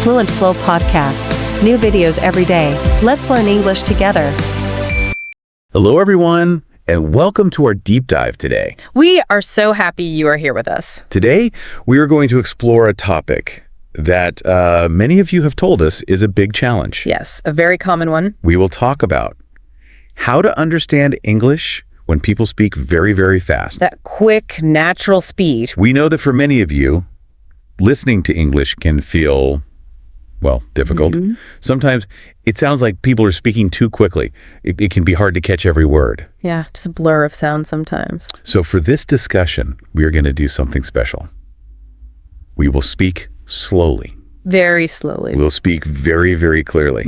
Fluent Flow podcast. New videos every day. Let's learn English together. Hello, everyone, and welcome to our deep dive today. We are so happy you are here with us. Today, we are going to explore a topic that many of you have told us is a big challenge. Yes, a very common one. We will talk about how to understand English when people speak very, very fast. That quick, natural speed. We know that for many of you, listening to English can feel, well, difficult. Sometimes it sounds like people are speaking too quickly. It can be hard to catch every word. Yeah, just a blur of sound sometimes. So for this discussion, we are going to do something special. We will speak slowly. Very slowly. We'll speak very, very clearly.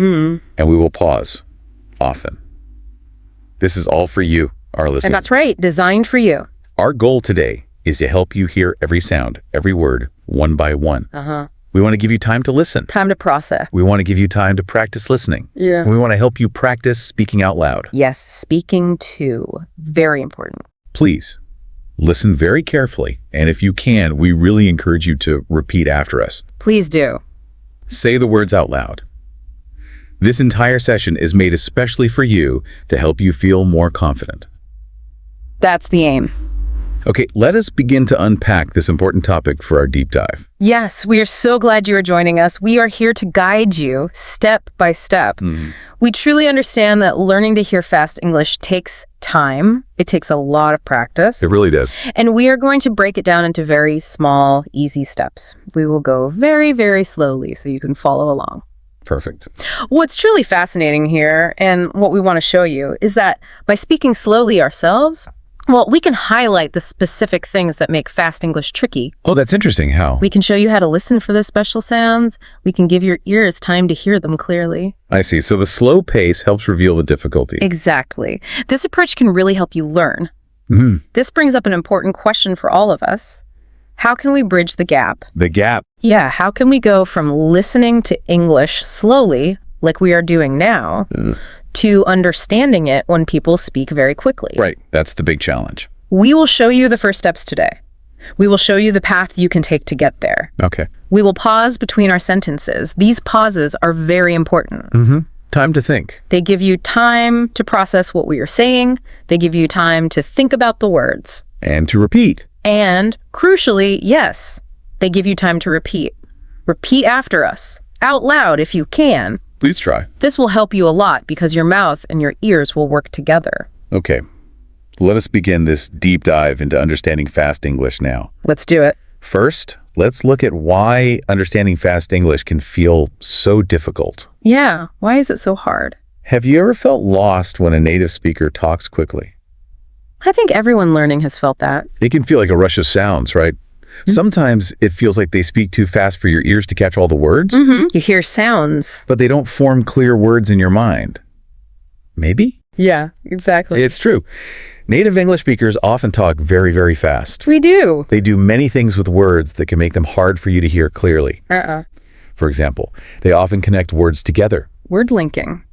And we will pause often. This is all for you, our listeners. And that's right, designed for you. Our goal today is to help you hear every sound, every word, one by one. We want to give you time to listen. Time to process. We want to give you time to practice listening. Yeah. We want to help you practice speaking out loud. Yes, speaking too. Very important. Please, listen very carefully. And if you can, we really encourage you to repeat after us. Please do. Say the words out loud. This entire session is made especially for you to help you feel more confident. That's the aim. Okay, let us begin to unpack this important topic for our deep dive. Yes, we are so glad you are joining us. We are here to guide you step by step. We truly understand that learning to hear fast English takes time. It takes a lot of practice. It really does. And we are going to break it down into very small, easy steps. We will go very, very slowly so you can follow along. Perfect. What's truly fascinating here, and what we want to show you, is that by speaking slowly ourselves, well, we can highlight the specific things that make fast English tricky. Oh, that's interesting. How? We can show you how to listen for those special sounds. We can give your ears time to hear them clearly. I see. So the slow pace helps reveal the difficulty. Exactly. This approach can really help you learn. This brings up an important question for all of us. How can we bridge the gap? The gap. Yeah, how can we go from listening to English slowly, like we are doing now, to understanding it when people speak very quickly? Right. That's the big challenge. We will show you the first steps today. We will show you the path you can take to get there. Okay. We will pause between our sentences. These pauses are very important. Time to think. They give you time to process what we are saying. They give you time to think about the words. And to repeat. And crucially, yes, they give you time to repeat. Repeat after us, out loud if you can. Please try. This will help you a lot because your mouth and your ears will work together. Okay. Let us begin this deep dive into understanding fast English now. Let's do it. First, let's look at why understanding fast English can feel so difficult. Yeah, why is it so hard? Have you ever felt lost when a native speaker talks quickly? I think everyone learning has felt that. It can feel like a rush of sounds, right? Sometimes it feels like they speak too fast for your ears to catch all the words, You hear sounds. but they don't form clear words in your mind. Maybe? Yeah, exactly. It's true. Native English speakers often talk very, very fast. We do. They do many things with words that can make them hard for you to hear clearly. For example, they often connect words together. Word linking.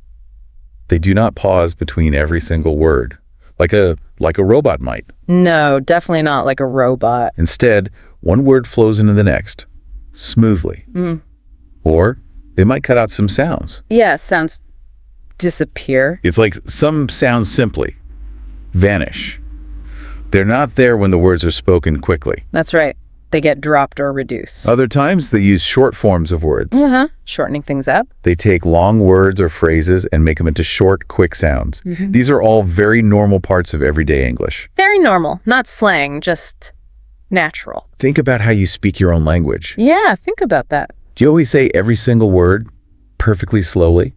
They do not pause between every single word, like a robot might. No, definitely not like a robot. Instead, one word flows into the next, smoothly. Or they might cut out some sounds. Yeah, sounds disappear. It's like some sounds simply vanish. They're not there when the words are spoken quickly. That's right. They get dropped or reduced. Other times, they use short forms of words. Shortening things up. They take long words or phrases and make them into short, quick sounds. These are all very normal parts of everyday English. Very normal. Not slang, just natural. Think about how you speak your own language. Yeah, think about that. Do you always say every single word perfectly slowly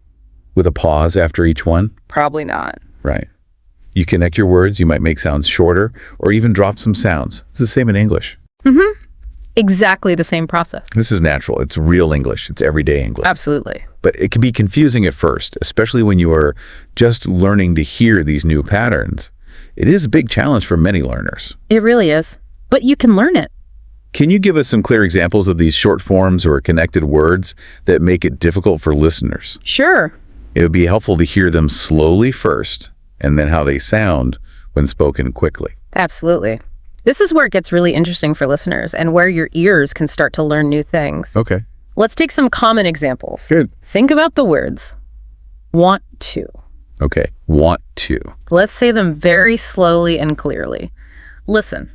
with a pause after each one? Probably not. Right. You connect your words, you might make sounds shorter or even drop some sounds. It's the same in English. Exactly the same process. This is natural. It's real English. It's everyday English. Absolutely. But it can be confusing at first, especially when you are just learning to hear these new patterns. It is a big challenge for many learners. It really is. But you can learn it. Can you give us some clear examples of these short forms or connected words that make it difficult for listeners? Sure. It would be helpful to hear them slowly first, and then how they sound when spoken quickly. Absolutely. This is where it gets really interesting for listeners and where your ears can start to learn new things. Okay. Let's take some common examples. Good. Think about the words. Want to. Okay. Want to. Let's say them very slowly and clearly. Listen.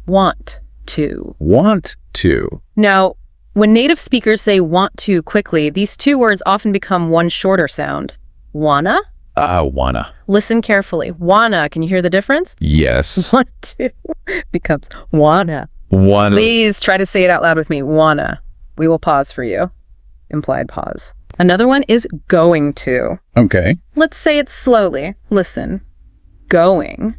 Want to. Want to. Now, when native speakers say want to quickly, these two words often become one shorter sound. Wanna? Wanna. Listen carefully. Wanna, can you hear the difference? Yes. Want to becomes wanna. Wanna. Please try to say it out loud with me. Wanna. We will pause for you. Implied pause. Another one is going to. Okay. Let's say it slowly. Listen. Going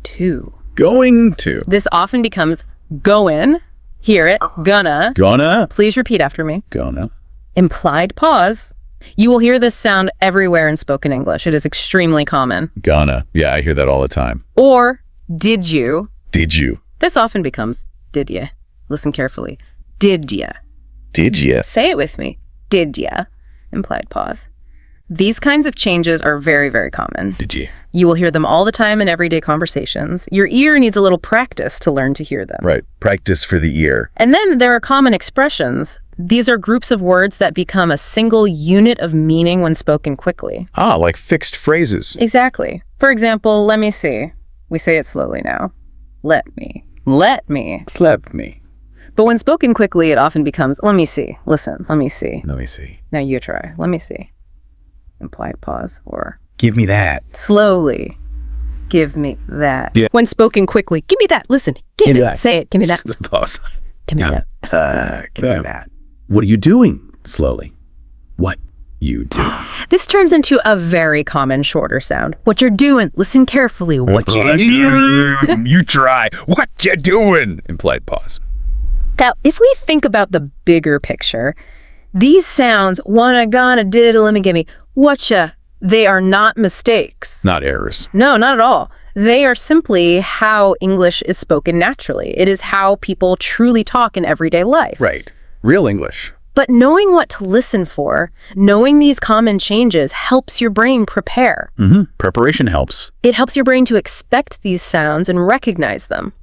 to. Going to. This often becomes goin'. Hear it. Gonna. Gonna. Please repeat after me. Gonna. Implied pause. You will hear this sound everywhere in spoken English. It is extremely common. Gonna. Yeah, I hear that all the time. Or did you. Did you? This often becomes did ya. Listen carefully. Did ya. Did ya? Say it with me. Did ya. Implied pause. These kinds of changes are very, very common. Did you? You will hear them all the time in everyday conversations. Your ear needs a little practice to learn to hear them. Right. Practice for the ear. And then there are common expressions. These are groups of words that become a single unit of meaning when spoken quickly. Like fixed phrases. Exactly. For example, let me see. We say it slowly now. Let me. Let me. Slept me. But when spoken quickly, it often becomes, let me see. Listen, let me see. Let me see. Now you try. Let me see. Implied pause or Give me that. slowly. Give me that. Yeah. When spoken quickly, give me that. Listen. Give me that. Say it. Give me that. Pause. Give me that. Give me that. What are you doing? Slowly. What you do? This turns into a very common shorter sound. What you're doing. Listen carefully. What you're doing. You try. What you doing? Implied pause. Now, if we think about the bigger picture, these sounds, wanna, gonna, did, let me, give me, whatcha, they are not mistakes. Not errors. No, not at all. They are simply how English is spoken naturally. It is how people truly talk in everyday life. Right. Real English. But knowing what to listen for, knowing these common changes helps your brain prepare. Preparation helps. It helps your brain to expect these sounds and recognize them.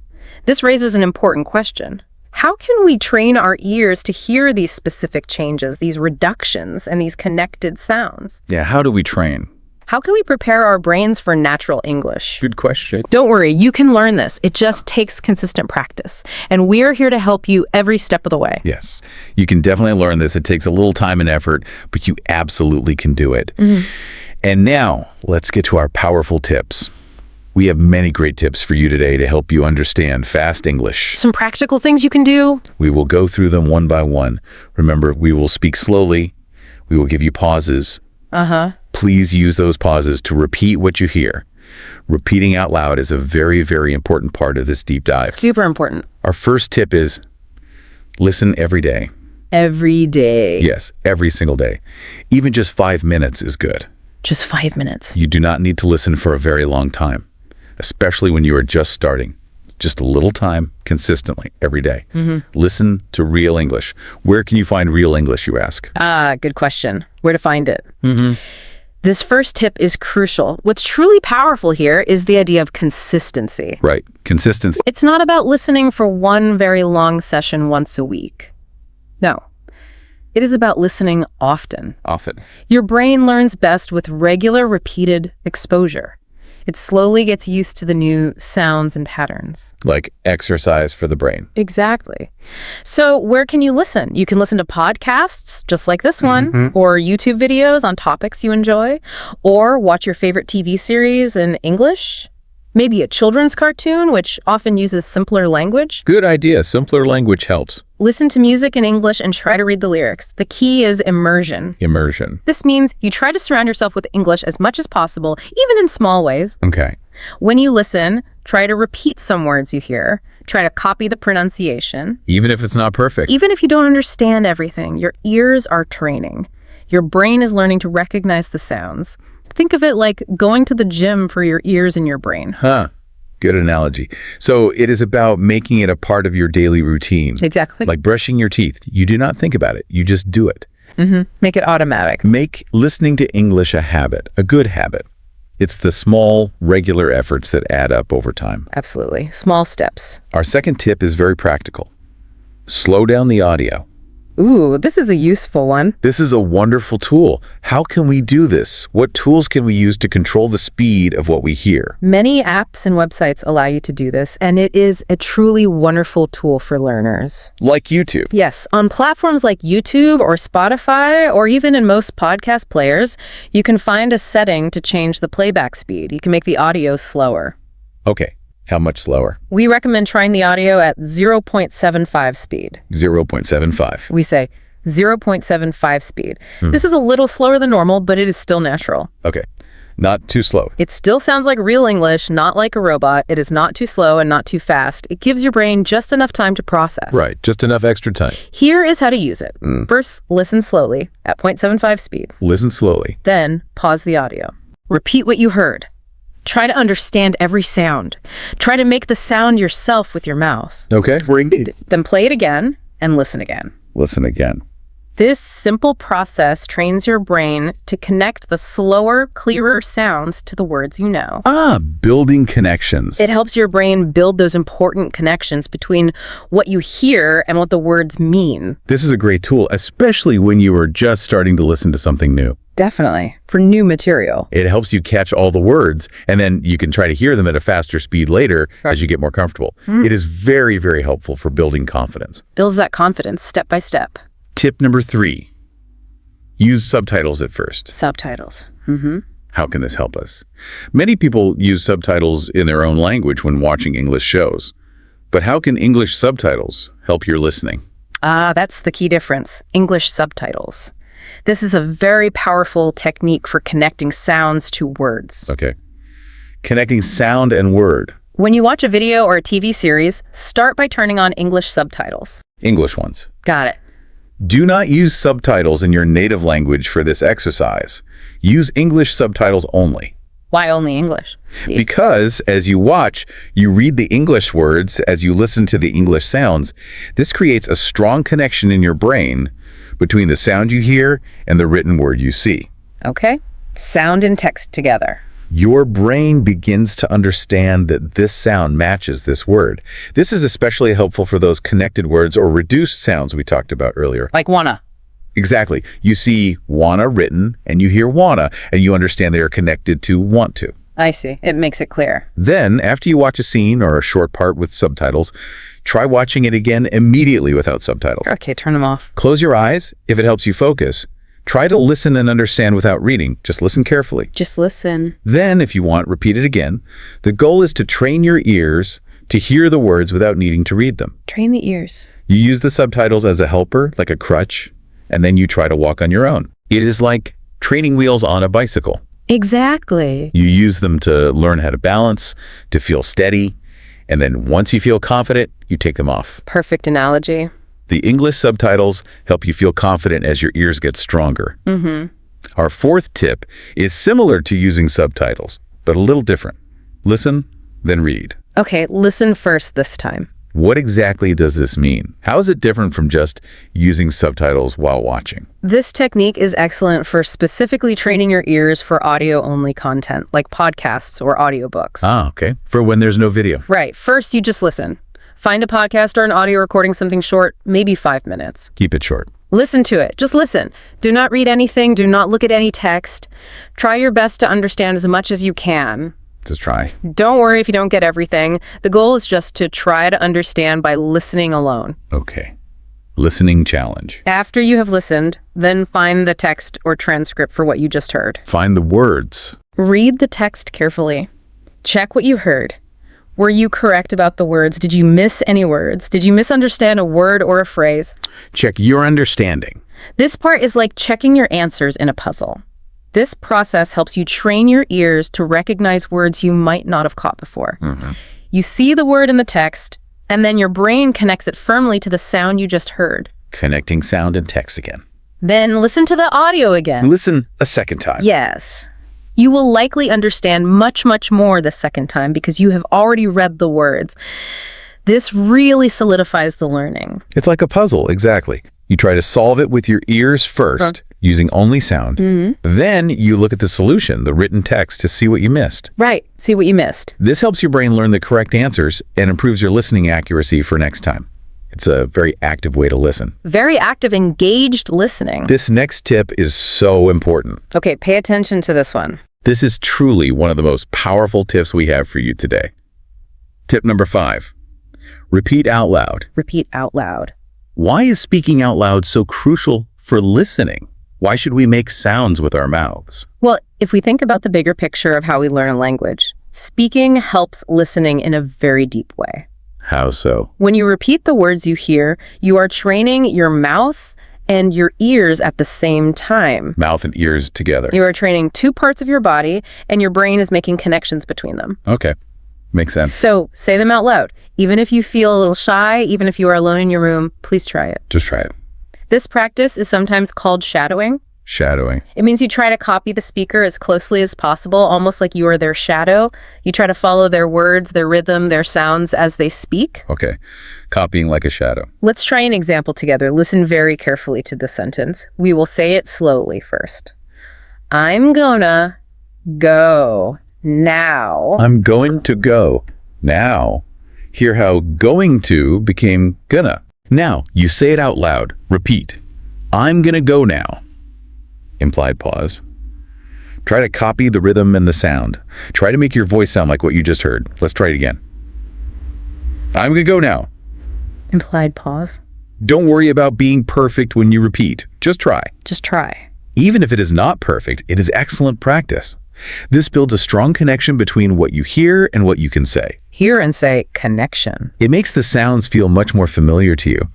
This raises an important question. How can we train our ears to hear these specific changes, these reductions, and these connected sounds? Yeah, how do we train? How can we prepare our brains for natural English? Good question. Don't worry, you can learn this. It just takes consistent practice. And we're here to help you every step of the way. Yes, you can definitely learn this. It takes a little time and effort, but you absolutely can do it. And now, let's get to our powerful tips. We have many great tips for you today to help you understand fast English. Some practical things you can do. We will go through them one by one. Remember, we will speak slowly. We will give you pauses. Please use those pauses to repeat what you hear. Repeating out loud is a very, very important part of this deep dive. Super important. Our first tip is listen every day. Every day. Yes, every single day. Even just 5 minutes is good. Just 5 minutes. You do not need to listen for a very long time, especially when you are just starting. Just a little time, consistently, every day. Listen to real English. Where can you find real English, you ask? Good question. Where to find it? This first tip is crucial. What's truly powerful here is the idea of consistency. Right. Consistency. It's not about listening for one very long session once a week. No. It is about listening often. Often. Your brain learns best with regular, repeated exposure. It slowly gets used to the new sounds and patterns. Like exercise for the brain. Exactly. So where can you listen? You can listen to podcasts, just like this one, or YouTube videos on topics you enjoy, or watch your favorite TV series in English. Maybe a children's cartoon, which often uses simpler language. Good idea. Simpler language helps. Listen to music in English and try to read the lyrics. The key is immersion. Immersion. This means you try to surround yourself with English as much as possible, even in small ways. Okay. When you listen, try to repeat some words you hear. Try to copy the pronunciation. Even if it's not perfect. Even if you don't understand everything, your ears are training. Your brain is learning to recognize the sounds. Think of it like going to the gym for your ears and your brain. Good analogy. So it is about making it a part of your daily routine. Exactly. Like brushing your teeth. You do not think about it. You just do it. Make it automatic. Make listening to English a habit, a good habit. It's the small, regular efforts that add up over time. Absolutely. Small steps. Our second tip is very practical. Slow down the audio. Ooh, this is a useful one. This is a wonderful tool. How can we do this? What tools can we use to control the speed of what we hear? Many apps and websites allow you to do this, and it is a truly wonderful tool for learners. Like YouTube. Yes, on platforms like YouTube or Spotify, or even in most podcast players, you can find a setting to change the playback speed. You can make the audio slower. Okay. How much slower? We recommend trying the audio at 0.75 speed. 0.75. We say 0.75 speed. This is a little slower than normal, but it is still natural. Okay. Not too slow. It still sounds like real English, not like a robot. It is not too slow and not too fast. It gives your brain just enough time to process. Right. Just enough extra time. Here is how to use it. First, listen slowly at 0.75 speed. Listen slowly. Then, pause the audio. Repeat what you heard. Try to understand every sound. Try to make the sound yourself with your mouth. Okay. Then play it again and listen again. Listen again. This simple process trains your brain to connect the slower, clearer sounds to the words you know. Building connections. It helps your brain build those important connections between what you hear and what the words mean. This is a great tool, especially when you are just starting to listen to something new. Definitely. For new material. It helps you catch all the words, and then you can try to hear them at a faster speed later as you get more comfortable. It is very, very helpful for building confidence. Builds that confidence step by step. Tip number 3. Use subtitles at first. Subtitles. How can this help us? Many people use subtitles in their own language when watching English shows. But how can English subtitles help your listening? That's the key difference. English subtitles. This is a very powerful technique for connecting sounds to words. Okay. Connecting sound and word. When you watch a video or a TV series, start by turning on English subtitles. English ones. Got it. Do not use subtitles in your native language for this exercise. Use English subtitles only. Why only English? Because as you watch, you read the English words as you listen to the English sounds. This creates a strong connection in your brain between the sound you hear and the written word you see. Okay. Sound and text together. Your brain begins to understand that this sound matches this word. This is especially helpful for those connected words or reduced sounds we talked about earlier. Like wanna. Exactly. You see wanna written and you hear wanna, and you understand they are connected to want to. I see. It makes it clear. Then, after you watch a scene or a short part with subtitles, try watching it again immediately without subtitles. Okay, turn them off. Close your eyes if it helps you focus. Try to listen and understand without reading. Just listen carefully. Just listen. Then, if you want, repeat it again. The goal is to train your ears to hear the words without needing to read them. Train the ears. You use the subtitles as a helper, like a crutch, and then you try to walk on your own. It is like training wheels on a bicycle. Exactly. You use them to learn how to balance, to feel steady, and then once you feel confident, you take them off. Perfect analogy. The English subtitles help you feel confident as your ears get stronger. Our 4th tip is similar to using subtitles, but a little different. Listen, then read. Okay, listen first this time. What exactly does this mean? How is it different from just using subtitles while watching? This technique is excellent for specifically training your ears for audio-only content, like podcasts or audiobooks. Okay. For when there's no video. Right. First, you just listen. Find a podcast or an audio recording, something short, maybe 5 minutes. Keep it short. Listen to it. Just listen. Do not read anything. Do not look at any text. Try your best to understand as much as you can. Just try. Don't worry if you don't get everything. The goal is just to try to understand by listening alone. Okay. Listening challenge. After you have listened, then find the text or transcript for what you just heard. Find the words. Read the text carefully. Check what you heard. Were you correct about the words? Did you miss any words? Did you misunderstand a word or a phrase? Check your understanding. This part is like checking your answers in a puzzle. This process helps you train your ears to recognize words you might not have caught before. You see the word in the text, and then your brain connects it firmly to the sound you just heard. Connecting sound and text again. Then listen to the audio again. Listen a second time. Yes. You will likely understand much, much more the second time because you have already read the words. This really solidifies the learning. It's like a puzzle, exactly. You try to solve it with your ears first, using only sound. Then you look at the solution, the written text, to see what you missed. Right. See what you missed. This helps your brain learn the correct answers and improves your listening accuracy for next time. It's a very active way to listen. Very active, engaged listening. This next tip is so important. Okay, pay attention to this one. This is truly one of the most powerful tips we have for you today. Tip number 5. Repeat out loud. Repeat out loud. Why is speaking out loud so crucial for listening? Why should we make sounds with our mouths? Well, if we think about the bigger picture of how we learn a language, speaking helps listening in a very deep way. How so? When you repeat the words you hear, you are training your mouth and your ears at the same time. Mouth and ears together. You are training two parts of your body, and your brain is making connections between them. Okay. Makes sense. So say them out loud. Even if you feel a little shy, even if you are alone in your room, please try it. Just try it. This practice is sometimes called shadowing. Shadowing. It means you try to copy the speaker as closely as possible, almost like you are their shadow. You try to follow their words, their rhythm, their sounds as they speak. Okay. Copying like a shadow. Let's try an example together. Listen very carefully to this sentence. We will say it slowly first. I'm gonna go now. I'm going to go now. Hear how going to became gonna. Now, you say it out loud. Repeat. I'm gonna go now. Implied pause. Try to copy the rhythm and the sound. Try to make your voice sound like what you just heard. Let's try it again. I'm gonna go now. Implied pause. Don't worry about being perfect when you repeat. Just try. Just try. Even if it is not perfect, it is excellent practice. This builds a strong connection between what you hear and what you can say. Hear and say connection. It makes the sounds feel much more familiar to you.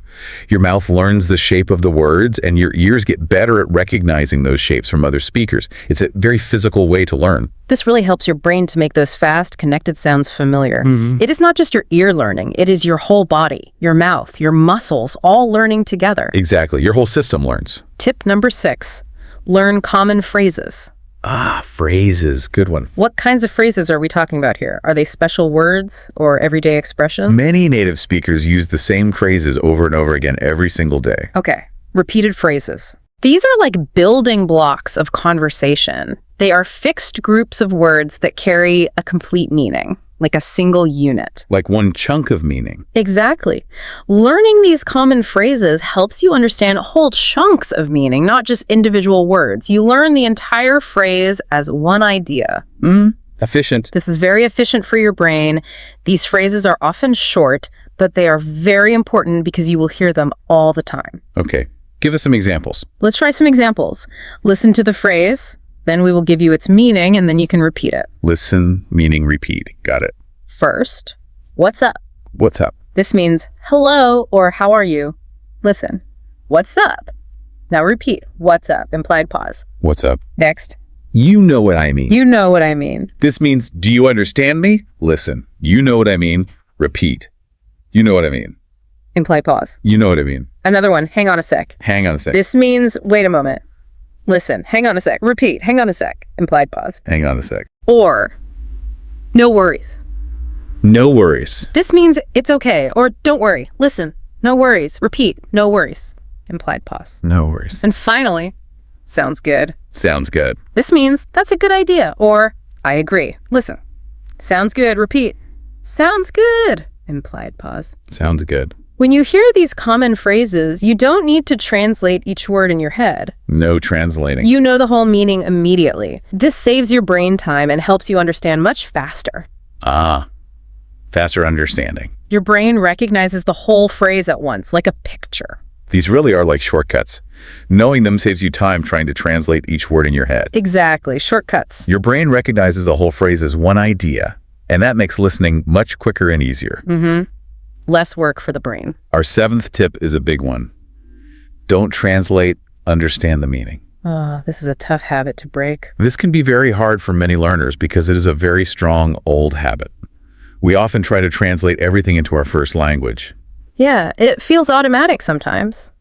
Your mouth learns the shape of the words, and your ears get better at recognizing those shapes from other speakers. It's a very physical way to learn. This really helps your brain to make those fast, connected sounds familiar. It is not just your ear learning. It is your whole body, your mouth, your muscles, all learning together. Exactly. Your whole system learns. Tip number 6. Learn common phrases. Phrases. Good one. What kinds of phrases are we talking about here? Are they special words or everyday expressions? Many native speakers use the same phrases over and over again every single day. Okay, repeated phrases. These are like building blocks of conversation. They are fixed groups of words that carry a complete meaning, like a single unit. Like one chunk of meaning. Exactly. Learning these common phrases helps you understand whole chunks of meaning, not just individual words. You learn the entire phrase as one idea. Efficient. This is very efficient for your brain. These phrases are often short, but they are very important because you will hear them all the time. Okay. Give us some examples. Let's try some examples. Listen to the phrase, then we will give you its meaning, and then you can repeat it. Listen, meaning repeat. Got it. First, what's up? What's up? This means hello or how are you? Listen, what's up? Now repeat, what's up? Implied pause. What's up? Next, You know what I mean. you know what I mean. This means, do you understand me? Listen. You know what I mean. Repeat. You know what I mean. Implied pause. You know what I mean. Another one, hang on a sec. Hang on a sec. This means, wait a moment. Listen, hang on a sec. Repeat, hang on a sec. Implied pause. Hang on a sec. Or, no worries. No worries. This means it's okay, or don't worry. Listen, no worries. Repeat, no worries. Implied pause. No worries. And finally, sounds good. Sounds good. This means that's a good idea, or I agree. Listen, sounds good. Repeat, sounds good. Implied pause. Sounds good. When you hear these common phrases, you don't need to translate each word in your head. No translating. You know the whole meaning immediately. This saves your brain time and helps you understand much faster. Faster understanding. Your brain recognizes the whole phrase at once, like a picture. These really are like shortcuts. Knowing them saves you time trying to translate each word in your head. Exactly, shortcuts. Your brain recognizes the whole phrase as one idea, and that makes listening much quicker and easier. Less work for the brain. Our 7th tip is a big one. Don't translate, understand the meaning. This is a tough habit to break. This can be very hard for many learners because it is a very strong old habit. We often try to translate everything into our first language. Yeah, it feels automatic sometimes.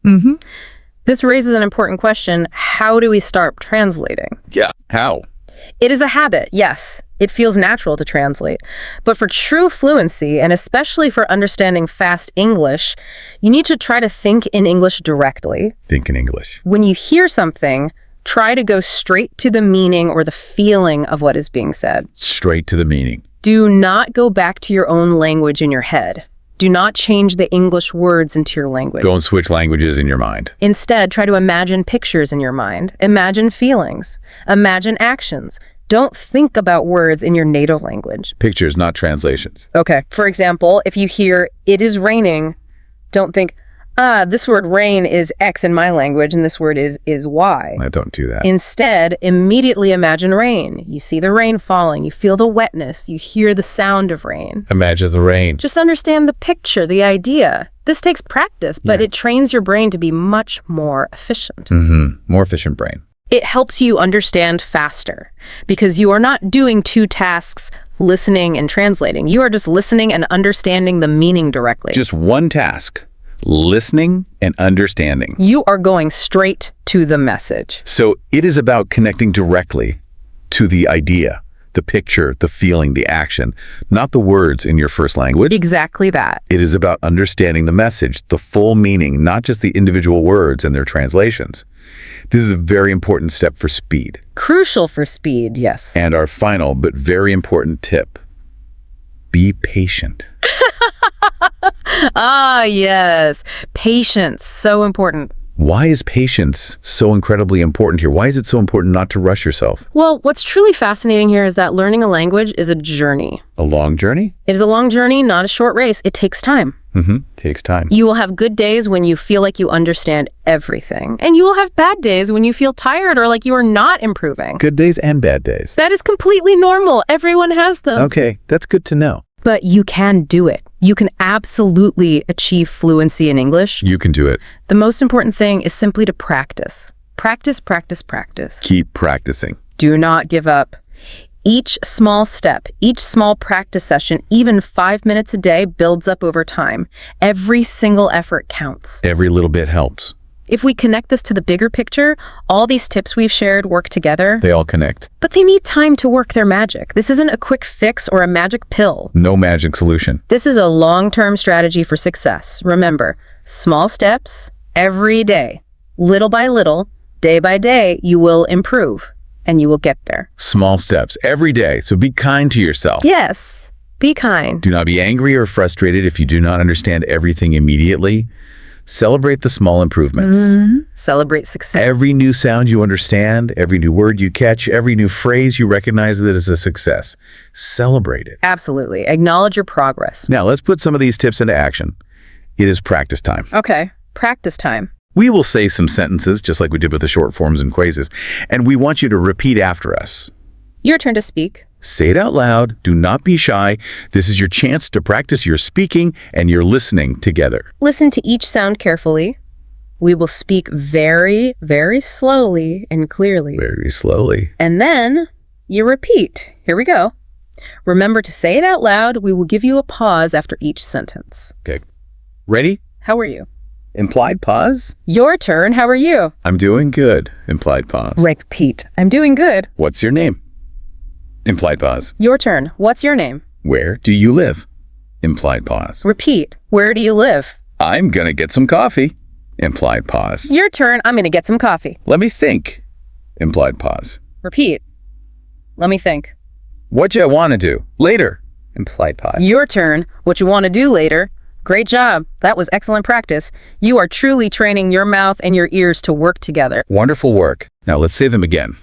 This raises an important question. How do we start translating? Yeah. How? It is a habit, yes. It feels natural to translate. But for true fluency, and especially for understanding fast English, you need to try to think in English directly. Think in English. When you hear something, try to go straight to the meaning or the feeling of what is being said. Straight to the meaning. Do not go back to your own language in your head. Do not change the English words into your language. Don't switch languages in your mind. Instead, try to imagine pictures in your mind. Imagine feelings. Imagine actions. Don't think about words in your native language. Pictures, not translations. Okay. For example, if you hear, "it is raining," don't think, this word rain is X in my language and this word is Y. I don't do that. Instead, immediately imagine rain. You see the rain falling, you feel the wetness, you hear the sound of rain. Imagine the rain. Just understand the picture, the idea. This takes practice, but it trains your brain to be much more efficient. More efficient brain. It helps you understand faster because you are not doing two tasks, listening and translating. You are just listening and understanding the meaning directly. Just one task. Listening and understanding. You are going straight to the message. So it is about connecting directly to the idea, the picture, the feeling, the action, not the words in your first language. Exactly that. It is about understanding the message, the full meaning, not just the individual words and their translations. This is a very important step for speed. Crucial for speed, yes. And our final but very important tip, be patient. Yes. Patience, so important. Why is patience so incredibly important here? Why is it so important not to rush yourself? Well, what's truly fascinating here is that learning a language is a journey. A long journey? It is a long journey, not a short race. It takes time. Takes time. You will have good days when you feel like you understand everything. And you will have bad days when you feel tired or like you are not improving. Good days and bad days. That is completely normal. Everyone has them. Okay, that's good to know. But you can do it. You can absolutely achieve fluency in English. You can do it. The most important thing is simply to practice. Practice, practice, practice. Keep practicing. Do not give up. Each small step, each small practice session, even 5 minutes a day builds up over time. Every single effort counts. Every little bit helps. If we connect this to the bigger picture, all these tips we've shared work together. They all connect. But they need time to work their magic. This isn't a quick fix or a magic pill. No magic solution. This is a long-term strategy for success. Remember, small steps every day. Little by little, day by day, you will improve and you will get there. Small steps every day. So be kind to yourself. Yes, be kind. Do not be angry or frustrated if you do not understand everything immediately. Celebrate the small improvements. Celebrate success. Every new sound you understand, every new word you catch, every new phrase you recognize that is a success. Celebrate it. Absolutely. Acknowledge your progress. Now, let's put some of these tips into action. It is practice time. Okay, practice time. We will say some sentences, just like we did with the short forms and quizzes, and we want you to repeat after us. Your turn to speak. Say it out loud. Do not be shy. This is your chance to practice your speaking and your listening together. Listen to each sound carefully. We will speak very, very slowly and clearly. Very slowly. And then you repeat. Here we go. Remember to say it out loud. We will give you a pause after each sentence. Okay. Ready? How are you? Implied pause. Your turn. How are you? I'm doing good. Implied pause. Repeat. I'm doing good. What's your name? Implied pause. Your turn. What's your name? Where do you live? Implied pause. Repeat. Where do you live? I'm gonna get some coffee. Implied pause. Your turn. I'm going to get some coffee. Let me think. Implied pause. Repeat. Let me think. What you wanna do? Later. Implied pause. Your turn. What you want to do later. Great job. That was excellent practice. You are truly training your mouth and your ears to work together. Wonderful work. Now let's say them again.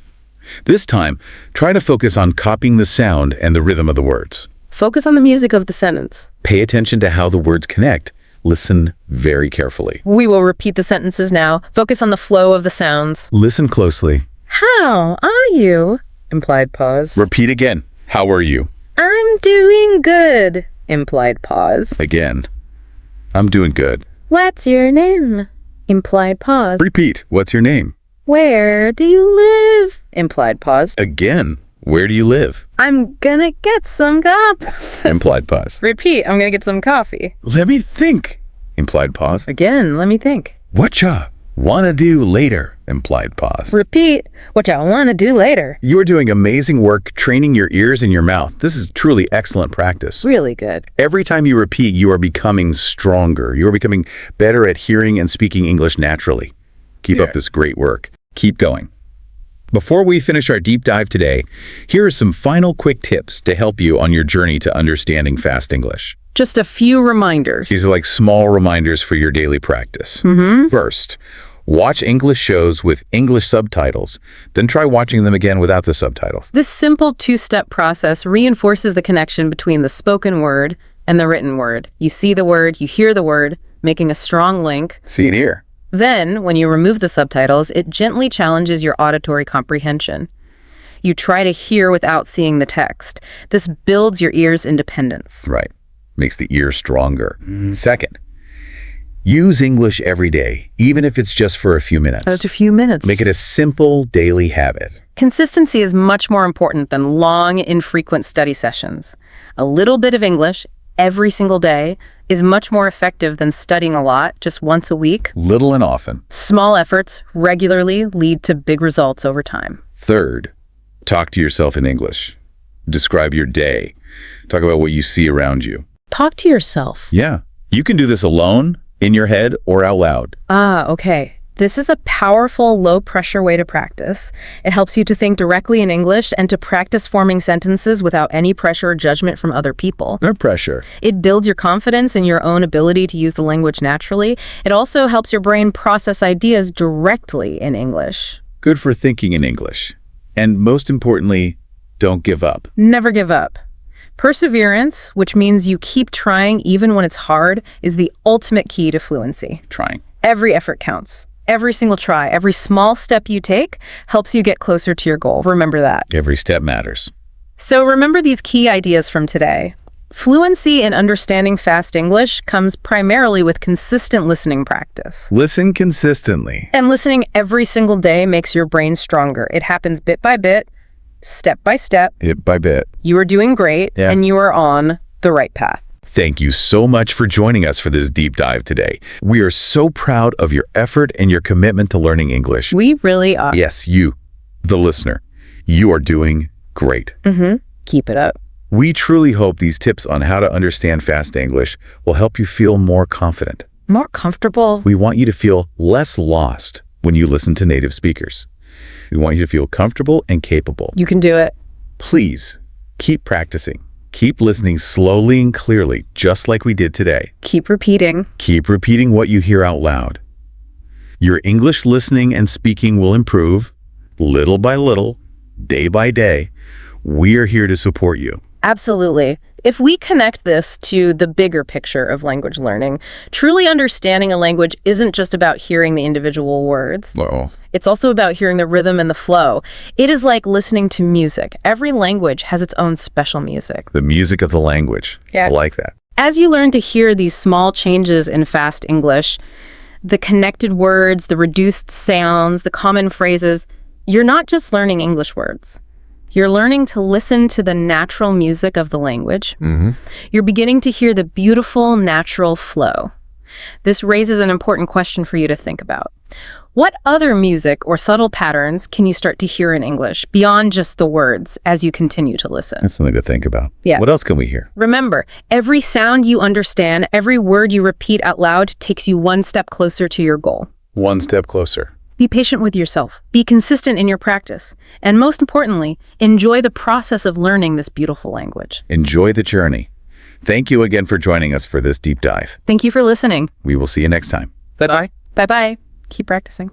This time, try to focus on copying the sound and the rhythm of the words. Focus on the music of the sentence. Pay attention to how the words connect. Listen very carefully. We will repeat the sentences now. Focus on the flow of the sounds. Listen closely. How are you? Implied pause. Repeat again. How are you? I'm doing good. Implied pause. Again. I'm doing good. What's your name? Implied pause. Repeat. What's your name? Where do you live? Implied pause. Again. Where do you live? I'm gonna get some coffee. Implied pause. Repeat. I'm gonna get some coffee. Let me think. Implied pause. Again, let me think. Whatcha wanna do later? Implied pause. Repeat. What y'all wanna do later? You are doing amazing work training your ears and your mouth. This is truly excellent practice. Really good. Every time you repeat, you are becoming stronger. You are becoming better at hearing and speaking English naturally. Keep up this great work. Keep going. Before we finish our deep dive today, here are some final quick tips to help you on your journey to understanding fast English. Just a few reminders. These are like small reminders for your daily practice. First, watch English shows with English subtitles, then try watching them again without the subtitles. This simple two-step process reinforces the connection between the spoken word and the written word. You see the word, you hear the word, making a strong link. See it here. Then, when you remove the subtitles, it gently challenges your auditory comprehension. You try to hear without seeing the text. This builds your ear's independence. Right. Makes the ear stronger. Second, use English every day, even if it's just for a few minutes. Just a few minutes. Make it a simple daily habit. Consistency is much more important than long, infrequent study sessions. A little bit of English every single day is much more effective than studying a lot just once a week. Little and often. Small efforts regularly lead to big results over time. Third, talk to yourself in English. Describe your day. Talk about what you see around you. Talk to yourself. Yeah. You can do this alone, in your head, or out loud. Okay. This is a powerful, low-pressure way to practice. It helps you to think directly in English and to practice forming sentences without any pressure or judgment from other people. No pressure. It builds your confidence in your own ability to use the language naturally. It also helps your brain process ideas directly in English. Good for thinking in English. And most importantly, don't give up. Never give up. Perseverance, which means you keep trying even when it's hard, is the ultimate key to fluency. Trying. Every effort counts. Every single try, every small step you take helps you get closer to your goal. Remember that. Every step matters. So remember these key ideas from today. Fluency in understanding fast English comes primarily with consistent listening practice. Listen consistently. And listening every single day makes your brain stronger. It happens bit by bit, step by step. Bit by bit. You are doing great, Yeah. and you are on the right path. Thank you so much for joining us for this deep dive today. We are so proud of your effort and your commitment to learning English. We really are. Yes, you, the listener. You are doing great. Keep it up. We truly hope these tips on how to understand fast English will help you feel more confident. More comfortable. We want you to feel less lost when you listen to native speakers. We want you to feel comfortable and capable. You can do it. Please keep practicing. Keep listening slowly and clearly, just like we did today. Keep repeating. Keep repeating what you hear out loud. Your English listening and speaking will improve little by little, day by day. We are here to support you. Absolutely. If we connect this to the bigger picture of language learning, truly understanding a language isn't just about hearing the individual words. Well, It's also about hearing the rhythm and the flow. It is like listening to music. Every language has its own special music. the music of the language. Yeah. I like that. As you learn to hear these small changes in fast English, the connected words, the reduced sounds, the common phrases, you're not just learning English words. You're learning to listen to the natural music of the language. You're beginning to hear the beautiful, natural flow. This raises an important question for you to think about. What other music or subtle patterns can you start to hear in English beyond just the words as you continue to listen? That's something to think about. Yeah. What else can we hear? Remember, every sound you understand, every word you repeat out loud takes you one step closer to your goal. One step closer. Be patient with yourself. Be consistent in your practice. And most importantly, enjoy the process of learning this beautiful language. Enjoy the journey. Thank you again for joining us for this deep dive. Thank you for listening. We will see you next time. Bye-bye. Bye-bye. Keep practicing.